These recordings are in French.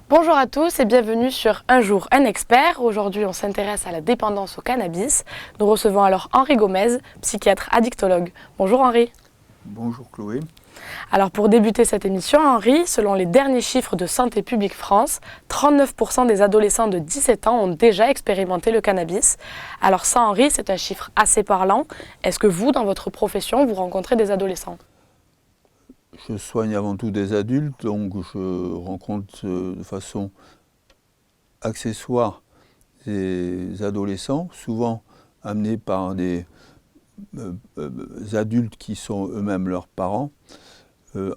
Bonjour à tous et bienvenue sur Un jour, un expert. Aujourd'hui, on s'intéresse à la dépendance au cannabis. Nous recevons alors Henri Gomez, psychiatre addictologue. Bonjour Henri. Bonjour Chloé. Alors pour débuter cette émission, Henri, selon les derniers chiffres de Santé publique France, 39% des adolescents de 17 ans ont déjà expérimenté le cannabis. Alors ça Henri, c'est un chiffre assez parlant. Est-ce que vous, dans votre profession, vous rencontrez des adolescents ? Je soigne avant tout des adultes, donc je rencontre de façon accessoire des adolescents, souvent amenés par des adultes qui sont eux-mêmes leurs parents.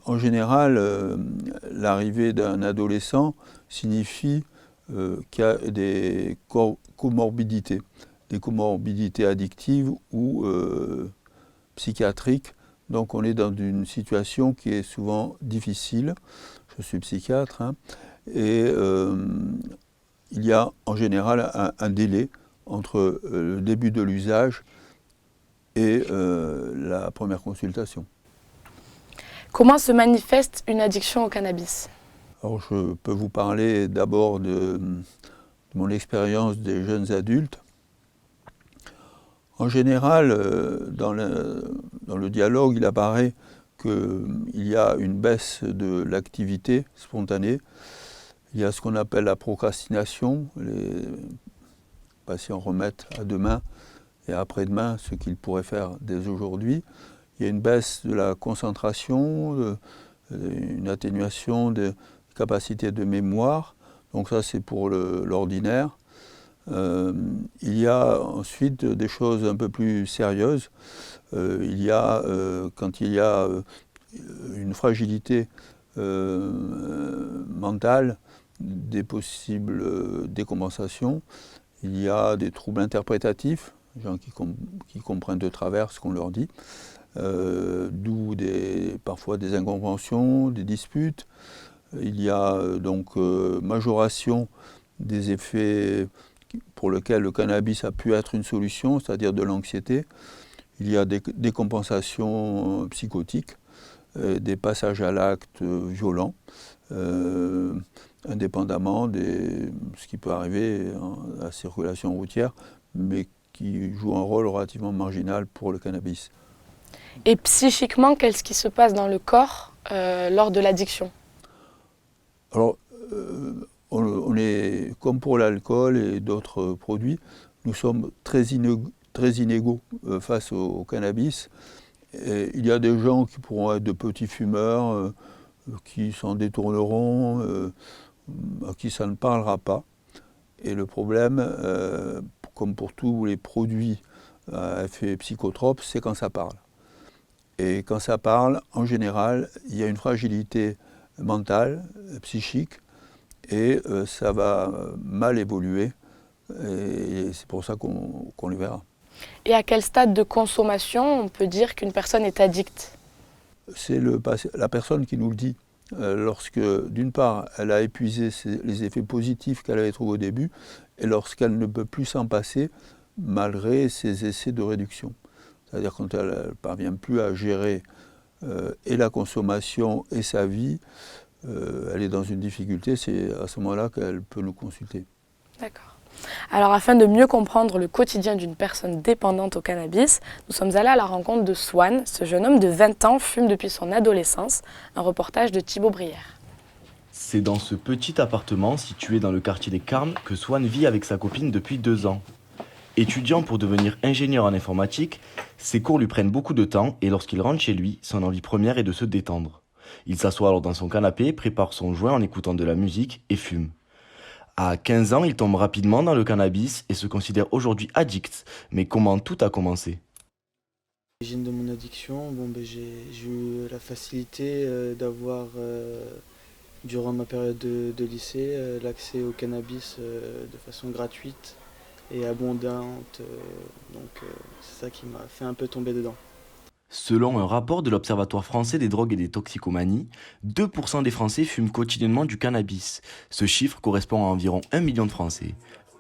En général, l'arrivée d'un adolescent signifie qu'il y a des comorbidités addictives ou psychiatriques. Donc on est dans une situation qui est souvent difficile. Je suis psychiatre, et il y a en général un délai entre le début de l'usage et la première consultation. Comment se manifeste une addiction au cannabis ? Alors je peux vous parler d'abord de mon expérience des jeunes adultes. En général, dans le dialogue, il apparaît qu'il y a une baisse de l'activité spontanée. Il y a ce qu'on appelle la procrastination. Les patients remettent à demain et après-demain ce qu'ils pourraient faire dès aujourd'hui. Il y a une baisse de la concentration, une atténuation des capacités de mémoire. Donc ça, c'est pour l'ordinaire. Il y a ensuite des choses un peu plus sérieuses. Il y a, quand il y a une fragilité mentale, des possibles décompensations. Il y a des troubles interprétatifs, des gens qui comprennent de travers ce qu'on leur dit, d'où parfois des incompréhensions, des disputes. Il y a donc majoration des effets pour lesquels le cannabis a pu être une solution, c'est-à-dire de l'anxiété. Il y a des décompensations psychotiques, des passages à l'acte violents, indépendamment de ce qui peut arriver à la circulation routière, mais qui joue un rôle relativement marginal pour le cannabis. Et psychiquement, qu'est-ce qui se passe dans le corps lors de l'addiction ? Alors, on est, comme pour l'alcool et d'autres produits, nous sommes très inégaux face au cannabis. Et il y a des gens qui pourront être de petits fumeurs, qui s'en détourneront, à qui ça ne parlera pas. Et le problème, comme pour tous les produits à effet psychotrope, c'est quand ça parle. Et quand ça parle, en général, il y a une fragilité mentale, psychique, et ça va mal évoluer, et c'est pour ça qu'on le verra. Et à quel stade de consommation on peut dire qu'une personne est addicte ? C'est la personne qui nous le dit. Lorsque, d'une part, elle a épuisé les effets positifs qu'elle avait trouvés au début, et lorsqu'elle ne peut plus s'en passer, malgré ses essais de réduction. C'est-à-dire quand elle ne parvient plus à gérer et la consommation et sa vie, elle est dans une difficulté, c'est à ce moment-là qu'elle peut nous consulter. D'accord. Alors afin de mieux comprendre le quotidien d'une personne dépendante au cannabis, nous sommes allés à la rencontre de Swan. Ce jeune homme de 20 ans fume depuis son adolescence. Un reportage de Thibaut Brière. C'est dans ce petit appartement situé dans le quartier des Carmes que Swan vit avec sa copine depuis 2 ans. Étudiant pour devenir ingénieur en informatique, ses cours lui prennent beaucoup de temps et lorsqu'il rentre chez lui, son envie première est de se détendre. Il s'assoit alors dans son canapé, prépare son joint en écoutant de la musique et fume. À 15 ans, il tombe rapidement dans le cannabis et se considère aujourd'hui addict. Mais comment tout a commencé ? L'origine de mon addiction, j'ai eu la facilité d'avoir, durant ma période de lycée, l'accès au cannabis de façon gratuite et abondante. C'est ça qui m'a fait un peu tomber dedans. Selon un rapport de l'Observatoire français des drogues et des toxicomanies, 2% des Français fument quotidiennement du cannabis. Ce chiffre correspond à environ 1 million de Français.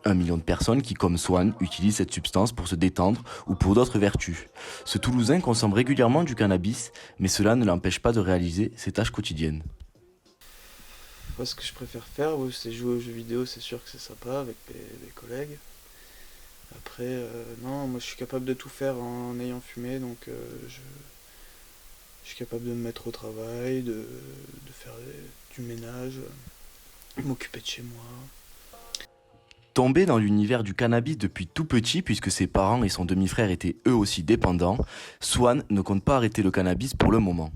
1 million de personnes qui, comme Swan, utilisent cette substance pour se détendre ou pour d'autres vertus. Ce Toulousain consomme régulièrement du cannabis, mais cela ne l'empêche pas de réaliser ses tâches quotidiennes. pas ce que je préfère faire. Oui, c'est jouer aux jeux vidéo, c'est sûr que c'est sympa avec les collègues. Après, non, moi je suis capable de tout faire en ayant fumé, donc je suis capable de me mettre au travail, de faire du ménage, m'occuper de chez moi. Tombé dans l'univers du cannabis depuis tout petit, puisque ses parents et son demi-frère étaient eux aussi dépendants, Swan ne compte pas arrêter le cannabis pour le moment.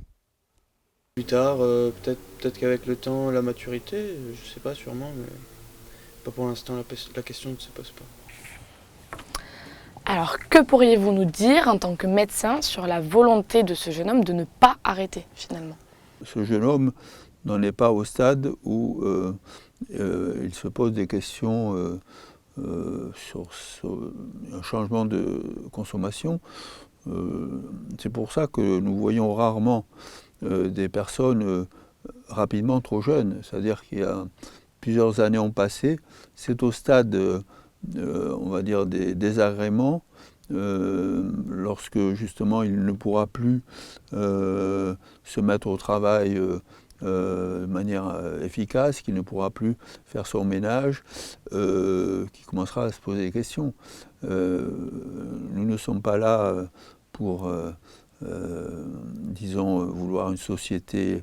Plus tard, peut-être qu'avec le temps, la maturité, je sais pas sûrement, mais pas pour l'instant, la question ne se pose pas. Alors, que pourriez-vous nous dire en tant que médecin sur la volonté de ce jeune homme de ne pas arrêter finalement? Ce jeune homme n'en est pas au stade où il se pose des questions sur un changement de consommation. C'est pour ça que nous voyons rarement des personnes rapidement trop jeunes. C'est-à-dire qu'il y a plusieurs années ont passé. C'est au stade, on va dire, des désagréments, lorsque justement il ne pourra plus se mettre au travail de manière efficace, qu'il ne pourra plus faire son ménage, qui commencera à se poser des questions. Nous ne sommes pas là pour, disons, vouloir une société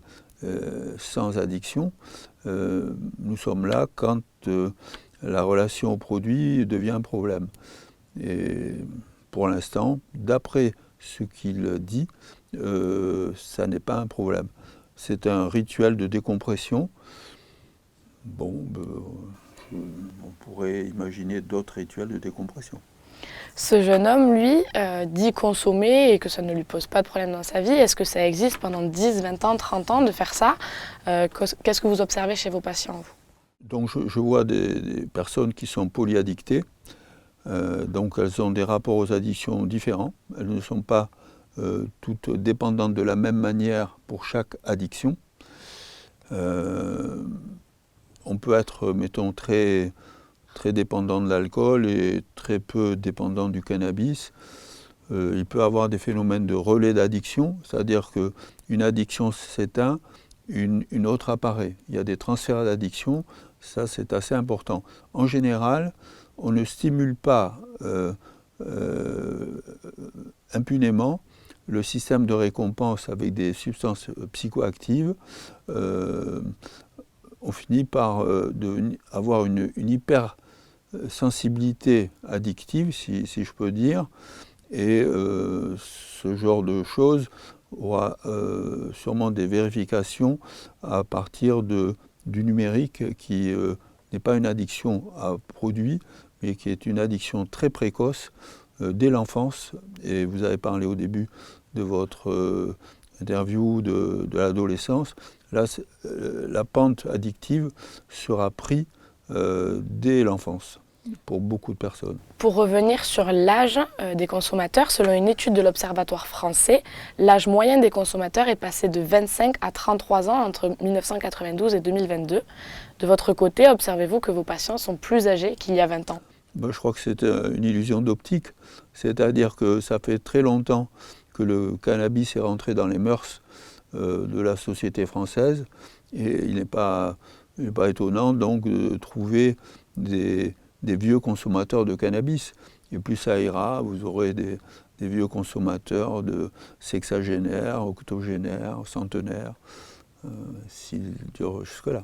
sans addiction. Nous sommes là quand la relation au produit devient un problème. Et pour l'instant, d'après ce qu'il dit, ça n'est pas un problème. C'est un rituel de décompression. Bon, on pourrait imaginer d'autres rituels de décompression. Ce jeune homme, lui, dit consommer et que ça ne lui pose pas de problème dans sa vie. Est-ce que ça existe pendant 10, 20 ans, 30 ans de faire ça? Qu'est-ce que vous observez chez vos patients, vous? Donc je vois des personnes qui sont polyaddictées. Donc elles ont des rapports aux addictions différents. Elles ne sont pas toutes dépendantes de la même manière pour chaque addiction. On peut être, mettons, très dépendant de l'alcool et très peu dépendant du cannabis. Il peut y avoir des phénomènes de relais d'addiction, c'est-à-dire qu'une addiction s'éteint, une autre apparaît. Il y a des transferts d'addiction, ça c'est assez important. En général, on ne stimule pas impunément le système de récompense avec des substances psychoactives. On finit par avoir une hypersensibilité addictive, si je peux dire, et ce genre de choses aura sûrement des vérifications à partir du numérique qui n'est pas une addiction à produit, mais qui est une addiction très précoce dès l'enfance. Et vous avez parlé au début de votre interview de l'adolescence. Là, la pente addictive sera prise dès l'enfance pour beaucoup de personnes. Pour revenir sur l'âge des consommateurs, selon une étude de l'Observatoire français, l'âge moyen des consommateurs est passé de 25 à 33 ans entre 1992 et 2022. De votre côté, observez-vous que vos patients sont plus âgés qu'il y a 20 ans? Je crois que c'est une illusion d'optique. C'est-à-dire que ça fait très longtemps que le cannabis est rentré dans les mœurs de la société française et il n'est pas étonnant donc de trouver des vieux consommateurs de cannabis. Et plus ça ira, vous aurez des vieux consommateurs de sexagénaires, octogénaires, centenaires, s'il dure jusque-là.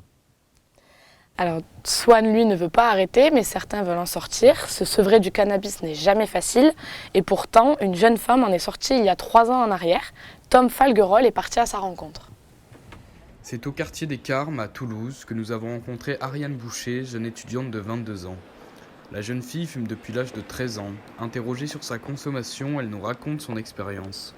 Alors, Swan, lui, ne veut pas arrêter, mais certains veulent en sortir. Se sevrer du cannabis n'est jamais facile. Et pourtant, une jeune femme en est sortie il y a 3 ans en arrière. Tom Falguerol est parti à sa rencontre. C'est au quartier des Carmes, à Toulouse, que nous avons rencontré Ariane Boucher, jeune étudiante de 22 ans. La jeune fille fume depuis l'âge de 13 ans. Interrogée sur sa consommation, elle nous raconte son expérience.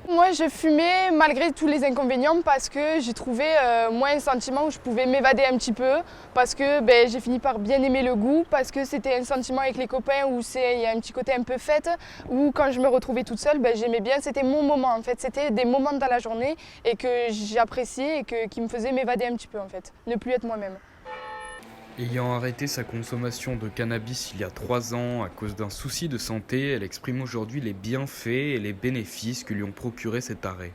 Moi, je fumais malgré tous les inconvénients parce que j'ai trouvé moi un sentiment où je pouvais m'évader un petit peu, parce que j'ai fini par bien aimer le goût, parce que c'était un sentiment avec les copains où il y a un petit côté un peu fête, où quand je me retrouvais toute seule, j'aimais bien, c'était mon moment en fait, c'était des moments dans la journée et que j'appréciais et qui me faisaient m'évader un petit peu en fait, ne plus être moi-même. Ayant arrêté sa consommation de cannabis il y a 3 ans à cause d'un souci de santé, elle exprime aujourd'hui les bienfaits et les bénéfices que lui ont procuré cet arrêt.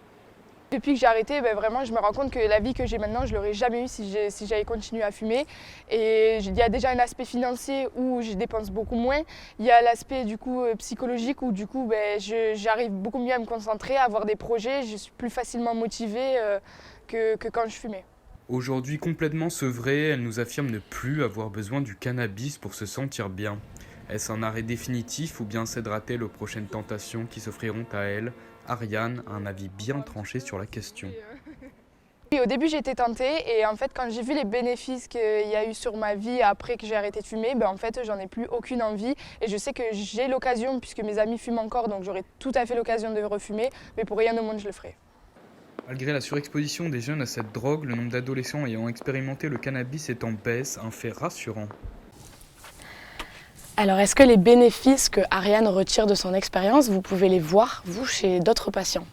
Depuis que j'ai arrêté, vraiment, je me rends compte que la vie que j'ai maintenant, je ne l'aurais jamais eue si j'avais continué à fumer. Et il y a déjà un aspect financier où je dépense beaucoup moins. Il y a l'aspect du coup psychologique où du coup, j'arrive beaucoup mieux à me concentrer, à avoir des projets. Je suis plus facilement motivée que quand je fumais. Aujourd'hui complètement sevrée, elle nous affirme ne plus avoir besoin du cannabis pour se sentir bien. Est-ce un arrêt définitif ou bien cédera-t-elle aux prochaines tentations qui s'offriront à elle? Ariane a un avis bien tranché sur la question. Oui, au début j'étais tentée et en fait quand j'ai vu les bénéfices qu'il y a eu sur ma vie après que j'ai arrêté de fumer, en fait j'en ai plus aucune envie et je sais que j'ai l'occasion, puisque mes amis fument encore, donc j'aurai tout à fait l'occasion de refumer, mais pour rien au monde je le ferai. Malgré la surexposition des jeunes à cette drogue, le nombre d'adolescents ayant expérimenté le cannabis est en baisse, un fait rassurant. Alors, est-ce que les bénéfices que Ariane retire de son expérience, vous pouvez les voir, vous, chez d'autres patients?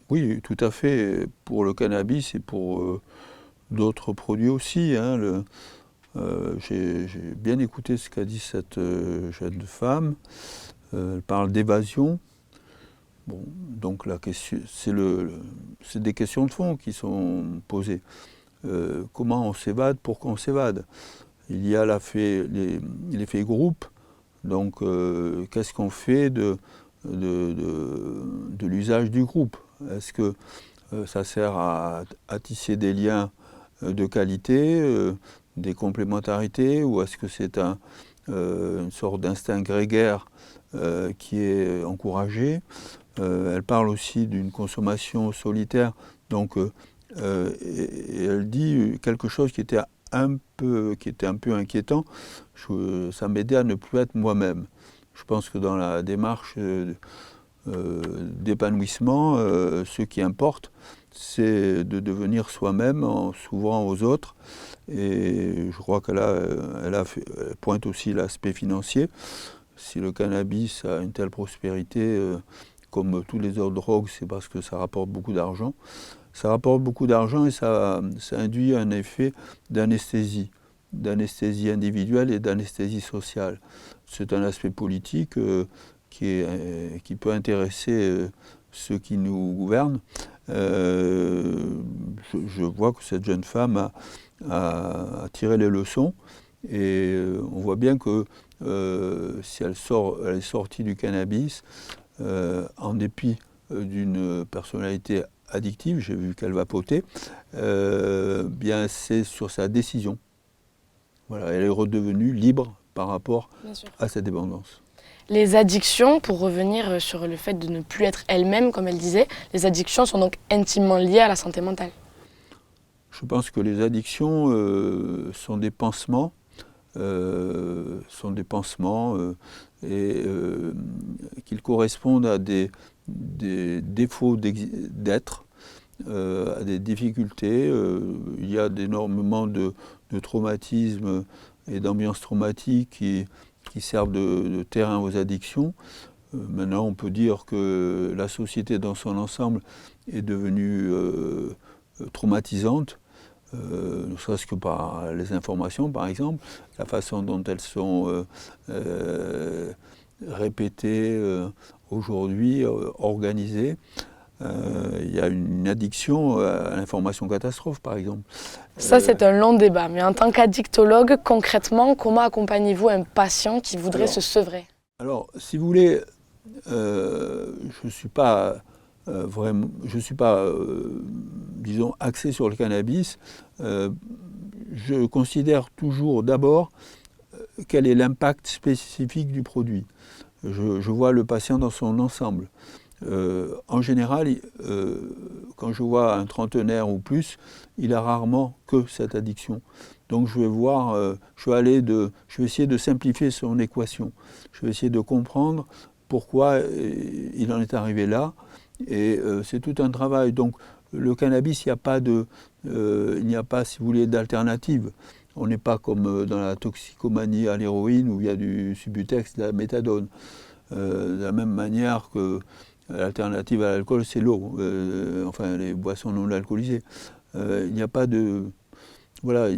Oui, tout à fait, pour le cannabis et pour d'autres produits aussi. J'ai bien écouté ce qu'a dit cette jeune femme. Elle parle d'évasion. Bon, donc la question, c'est des questions de fond qui sont posées. Comment on s'évade, pourquoi on s'évade? Il y a l'effet groupe, donc qu'est-ce qu'on fait de l'usage du groupe? Est-ce que ça sert à tisser des liens de qualité, des complémentarités, ou est-ce que c'est une sorte d'instinct grégaire qui est encouragé? Elle parle aussi d'une consommation solitaire, donc et elle dit quelque chose qui était un peu inquiétant. Ça m'aidait à ne plus être moi-même. Je pense que dans la démarche d'épanouissement, ce qui importe, c'est de devenir soi-même en s'ouvrant aux autres. Et je crois elle pointe aussi l'aspect financier. Si le cannabis a une telle prospérité, comme tous les autres drogues, c'est parce que ça rapporte beaucoup d'argent. Ça rapporte beaucoup d'argent et ça induit un effet d'anesthésie individuelle et d'anesthésie sociale. C'est un aspect politique qui peut intéresser ceux qui nous gouvernent. Je vois que cette jeune femme a tiré les leçons et on voit bien que si elle est sortie du cannabis, en dépit d'une personnalité addictive, j'ai vu qu'elle vapotait, bien c'est sur sa décision. Voilà, elle est redevenue libre par rapport à sa dépendance. Les addictions, pour revenir sur le fait de ne plus être elle-même, comme elle disait, les addictions sont donc intimement liées à la santé mentale. Je pense que les addictions sont des pansements, et qu'ils correspondent à des défauts d'être, à des difficultés. Il y a énormément de traumatismes et d'ambiances traumatiques qui servent de terrain aux addictions. Maintenant, on peut dire que la société dans son ensemble est devenue traumatisante, ne serait-ce que par les informations, par exemple, la façon dont elles sont répétées aujourd'hui, organisées. Il y a une addiction à l'information catastrophe, par exemple. Ça, c'est un long débat. Mais en tant qu'addictologue, concrètement, comment accompagnez-vous un patient qui voudrait se sevrer? Alors, si vous voulez, je ne suis pas disons, axé sur le cannabis. Je considère toujours d'abord quel est l'impact spécifique du produit. Je vois le patient dans son ensemble. En général, quand je vois un trentenaire ou plus, il a rarement que cette addiction. Donc je vais essayer de simplifier son équation. Je vais essayer de comprendre pourquoi il en est arrivé là. Et c'est tout un travail. Donc le cannabis, il n'y a pas, si vous voulez, d'alternative. On n'est pas comme dans la toxicomanie à l'héroïne où il y a du Subutex, de la méthadone. De la même manière que l'alternative à l'alcool, c'est l'eau, enfin les boissons non alcoolisées. Il n'y a pas de... Voilà,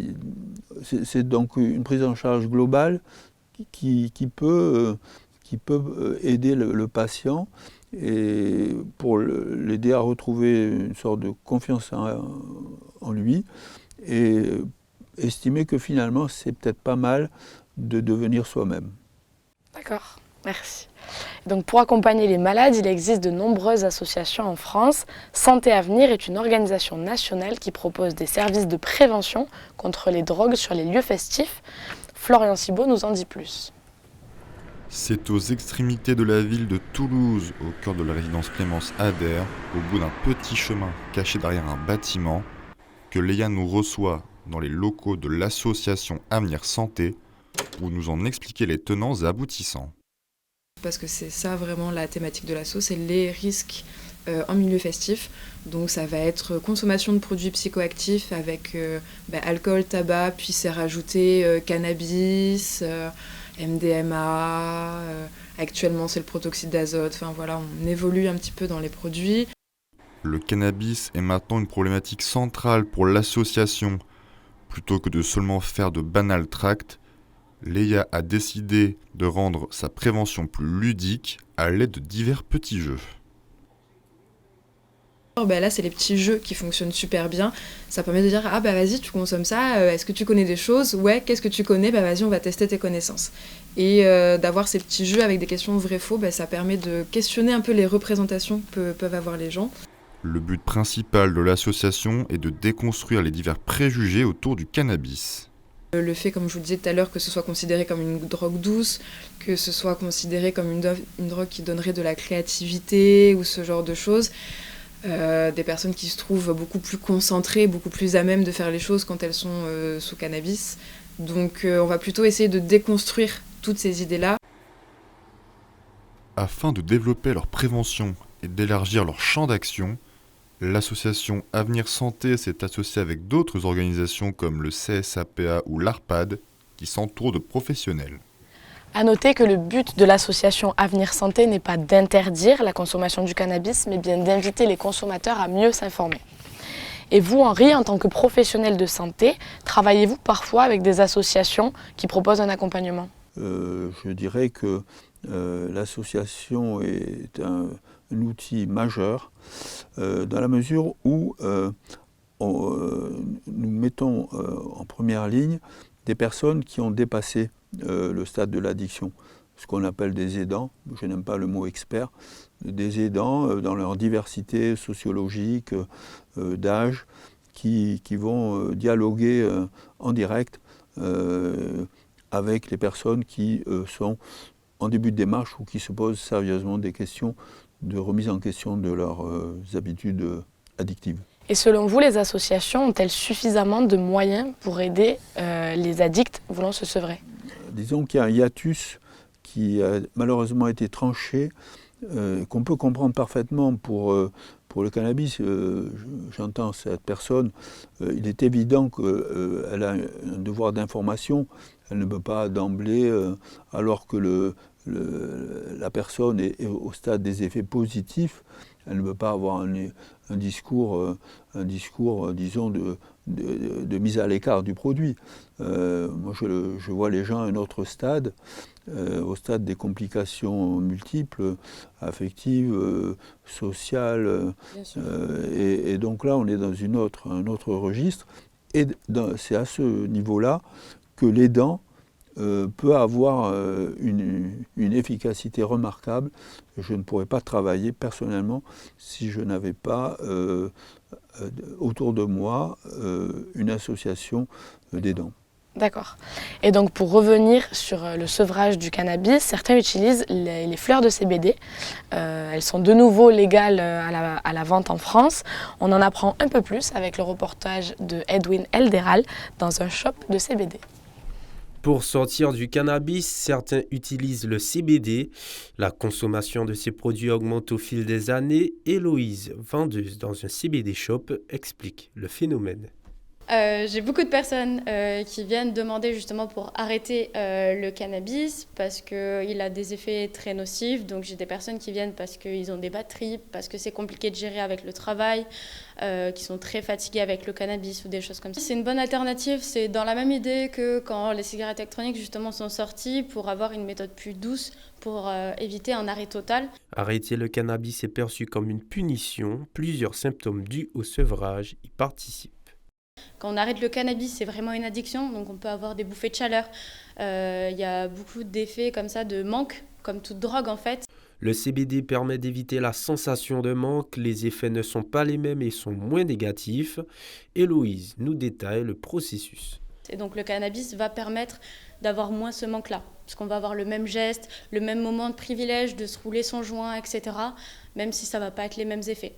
c'est donc une prise en charge globale qui peut aider le patient et pour l'aider à retrouver une sorte de confiance en lui et estimer que finalement c'est peut-être pas mal de devenir soi-même. D'accord, merci. Donc pour accompagner les malades, il existe de nombreuses associations en France. Santé Avenir est une organisation nationale qui propose des services de prévention contre les drogues sur les lieux festifs. Florian Cibot nous en dit plus. C'est aux extrémités de la ville de Toulouse, au cœur de la résidence Clémence Ader, au bout d'un petit chemin caché derrière un bâtiment, que Léa nous reçoit dans les locaux de l'association Avenir Santé, où nous en expliquer les tenants et aboutissants. Parce que c'est ça vraiment la thématique de l'asso, c'est les risques en milieu festif. Donc ça va être consommation de produits psychoactifs avec alcool, tabac, puis c'est rajouté cannabis, MDMA, actuellement c'est le protoxyde d'azote, enfin voilà, on évolue un petit peu dans les produits. Le cannabis est maintenant une problématique centrale pour l'association. Plutôt que de seulement faire de banals tracts, Léa a décidé de rendre sa prévention plus ludique à l'aide de divers petits jeux. Là, c'est les petits jeux qui fonctionnent super bien. Ça permet de dire « Ah bah vas-y, tu consommes ça, est-ce que tu connais des choses ? Ouais, qu'est-ce que tu connais ? Bah vas-y, on va tester tes connaissances. » Et d'avoir ces petits jeux avec des questions vrai-faux, ça permet de questionner un peu les représentations que peuvent avoir les gens. Le but principal de l'association est de déconstruire les divers préjugés autour du cannabis. Le fait, comme je vous le disais tout à l'heure, que ce soit considéré comme une drogue douce, que ce soit considéré comme une drogue qui donnerait de la créativité ou ce genre de choses, des personnes qui se trouvent beaucoup plus concentrées, beaucoup plus à même de faire les choses quand elles sont sous cannabis. Donc on va plutôt essayer de déconstruire toutes ces idées-là. Afin de développer leur prévention et d'élargir leur champ d'action, l'association Avenir Santé s'est associée avec d'autres organisations comme le CSAPA ou l'ARPAD qui s'entourent de professionnels. À noter que le but de l'association Avenir Santé n'est pas d'interdire la consommation du cannabis, mais bien d'inviter les consommateurs à mieux s'informer. Et vous, Henri, en tant que professionnel de santé, travaillez-vous parfois avec des associations qui proposent un accompagnement ? Je dirais que l'association est un outil majeur dans la mesure où nous mettons en première ligne des personnes qui ont dépassé le stade de l'addiction, ce qu'on appelle des aidants, je n'aime pas le mot expert, des aidants dans leur diversité sociologique, d'âge, qui vont dialoguer en direct avec les personnes qui sont en début de démarche ou qui se posent sérieusement des questions de remise en question de leurs habitudes addictives. Et selon vous, les associations ont-elles suffisamment de moyens pour aider les addicts voulant se sevrer ? Disons qu'il y a un hiatus qui a malheureusement été tranché, qu'on peut comprendre parfaitement pour le cannabis. J'entends cette personne, il est évident qu'elle a un devoir d'information. Elle ne peut pas d'emblée, alors que la personne est au stade des effets positifs, elle ne peut pas avoir un discours, disons, de mise à l'écart du produit. Moi, je vois les gens à un autre stade, au stade des complications multiples, affectives, sociales. Et donc là, on est dans un autre registre. Et c'est à ce niveau-là que l'aidant peut avoir une efficacité remarquable. Je ne pourrais pas travailler personnellement si je n'avais pas autour de moi une association d'aidants. D'accord. Et donc pour revenir sur le sevrage du cannabis, certains utilisent les fleurs de CBD. Elles sont de nouveau légales à la vente en France. On en apprend un peu plus avec le reportage de Edwin Elderal dans un shop de CBD. Pour sortir du cannabis, certains utilisent le CBD. La consommation de ces produits augmente au fil des années. Héloïse, vendeuse dans un CBD shop, explique le phénomène. J'ai beaucoup de personnes qui viennent demander justement pour arrêter le cannabis parce qu'il a des effets très nocifs. Donc j'ai des personnes qui viennent parce qu'ils ont des batteries, parce que c'est compliqué de gérer avec le travail, qui sont très fatigués avec le cannabis ou des choses comme ça. C'est une bonne alternative, c'est dans la même idée que quand les cigarettes électroniques justement sont sorties pour avoir une méthode plus douce pour éviter un arrêt total. Arrêter le cannabis est perçu comme une punition. Plusieurs symptômes dus au sevrage y participent. Quand on arrête le cannabis, c'est vraiment une addiction, donc on peut avoir des bouffées de chaleur. Il y a beaucoup d'effets comme ça de manque, comme toute drogue en fait. Le CBD permet d'éviter la sensation de manque, les effets ne sont pas les mêmes et sont moins négatifs. Héloïse nous détaille le processus. Et donc le cannabis va permettre d'avoir moins ce manque-là, parce qu'on va avoir le même geste, le même moment de privilège, de se rouler son joint, etc., même si ça ne va pas être les mêmes effets.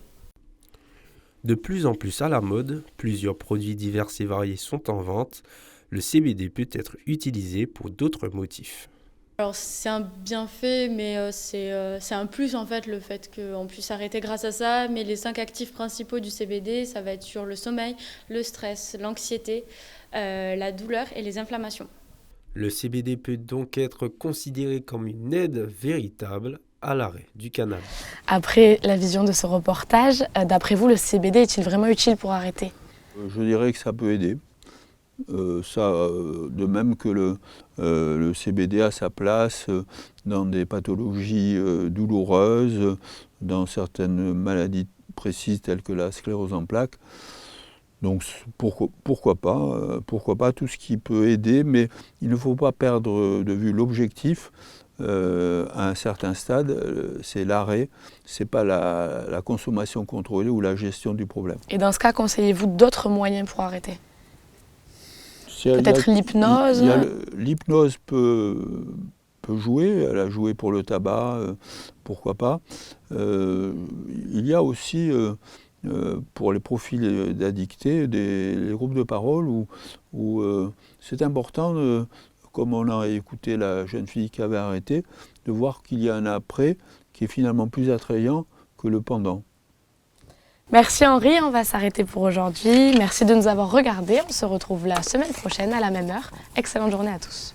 De plus en plus à la mode, plusieurs produits divers et variés sont en vente. Le CBD peut être utilisé pour d'autres motifs. Alors c'est un bienfait, mais c'est un plus en fait, le fait qu'on puisse arrêter grâce à ça. Mais les 5 actifs principaux du CBD, ça va être sur le sommeil, le stress, l'anxiété, la douleur et les inflammations. Le CBD peut donc être considéré comme une aide véritable à l'arrêt du cannabis. Après la vision de ce reportage, d'après vous, le CBD est-il vraiment utile pour arrêter? Je dirais que ça peut aider. De même que le CBD a sa place dans des pathologies douloureuses, dans certaines maladies précises telles que la sclérose en plaques. Donc pourquoi pas tout ce qui peut aider, mais il ne faut pas perdre de vue l'objectif. À un certain stade, c'est l'arrêt, c'est pas la consommation contrôlée ou la gestion du problème. Et dans ce cas, conseillez-vous d'autres moyens pour arrêter? Peut-être l'hypnose? L'hypnose peut jouer, elle a joué pour le tabac, pourquoi pas. Il y a aussi pour les profils d'addictés les groupes de parole où c'est important, comme on a écouté la jeune fille qui avait arrêté, de voir qu'il y a un après qui est finalement plus attrayant que le pendant. Merci Henri, on va s'arrêter pour aujourd'hui. Merci de nous avoir regardés. On se retrouve la semaine prochaine à la même heure. Excellente journée à tous.